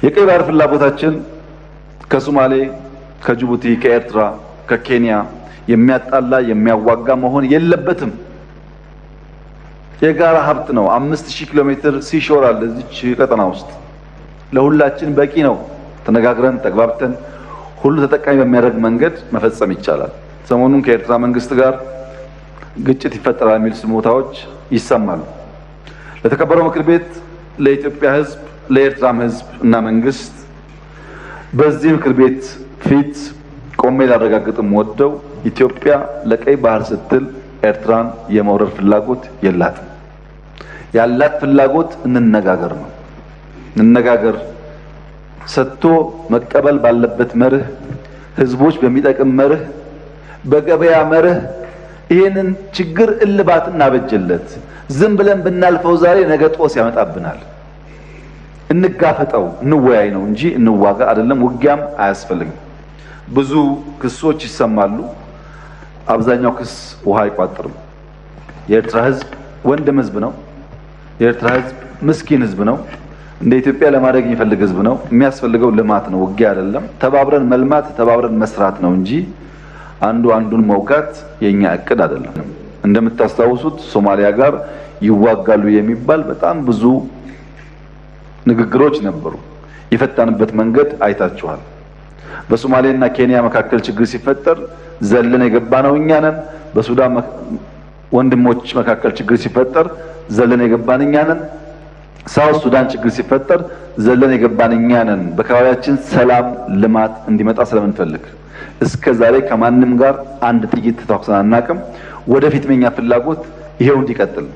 የቀይ ባህር ፍላጎታችን ከሶማሌ፣ ከጅቡቲ፣ ከኤርትራ፣ ከኬንያ የሚያጣላ የሚያዋጋ መሆን የለበትም። የጋራ ሀብት ነው። 5000 ኪሎ ሜትር ሲሾር አለ እዚች ቀጠና ውስጥ ለሁላችን በቂ ነው። ተነጋግረን ተግባብተን ሁሉ ተጠቃሚ በሚያደርግ መንገድ መፈጸም ይቻላል። ሰሞኑን ከኤርትራ መንግስት ጋር ግጭት ይፈጠራል የሚል ስሞታዎች ይሰማሉ። ለተከበረው ምክር ቤት፣ ለኢትዮጵያ ሕዝብ፣ ለኤርትራም ሕዝብ እና መንግስት በዚህ ምክር ቤት ፊት ቆሜ ላረጋግጥም ወደው ኢትዮጵያ ለቀይ ባህር ስትል ኤርትራን የመውረር ፍላጎት የላትም። ያላት ፍላጎት እንነጋገር ነው። እንነጋገር ሰጥቶ መቀበል ባለበት መርህ፣ ህዝቦች በሚጠቅም መርህ፣ በገበያ መርህ ይሄንን ችግር እልባት እናበጀለት። ዝም ብለን ብናልፈው ዛሬ ነገ ጦስ ያመጣብናል። እንጋፈጠው፣ እንወያይ ነው እንጂ እንዋጋ አይደለም። ውጊያም አያስፈልግም። ብዙ ክሶች ይሰማሉ። አብዛኛው ክስ ውሃ አይቋጥርም። የኤርትራ ህዝብ ወንድም ህዝብ ነው። የኤርትራ ህዝብ ምስኪን ህዝብ ነው። እንደ ኢትዮጵያ ለማድረግ የሚፈልግ ህዝብ ነው። የሚያስፈልገው ልማት ነው፣ ውጊያ አይደለም። ተባብረን መልማት፣ ተባብረን መስራት ነው እንጂ አንዱ አንዱን መውጋት የኛ እቅድ አይደለም። እንደምታስታውሱት ሶማሊያ ጋር ይዋጋሉ የሚባል በጣም ብዙ ንግግሮች ነበሩ። የፈታንበት መንገድ አይታችኋል። በሶማሌና ኬንያ መካከል ችግር ሲፈጠር ዘለን የገባነው እኛ ነን። በሱዳን ወንድሞች መካከል ችግር ሲፈጠር ዘለን የገባን እኛ ነን። ሳውት ሱዳን ችግር ሲፈጠር ዘለን የገባን እኛ ነን። በአካባቢያችን ሰላም፣ ልማት እንዲመጣ ስለምንፈልግ እስከ ዛሬ ከማንም ጋር አንድ ጥይት ተኩሰን አናውቅም። ወደፊት የኛ ፍላጎት ይሄው እንዲቀጥል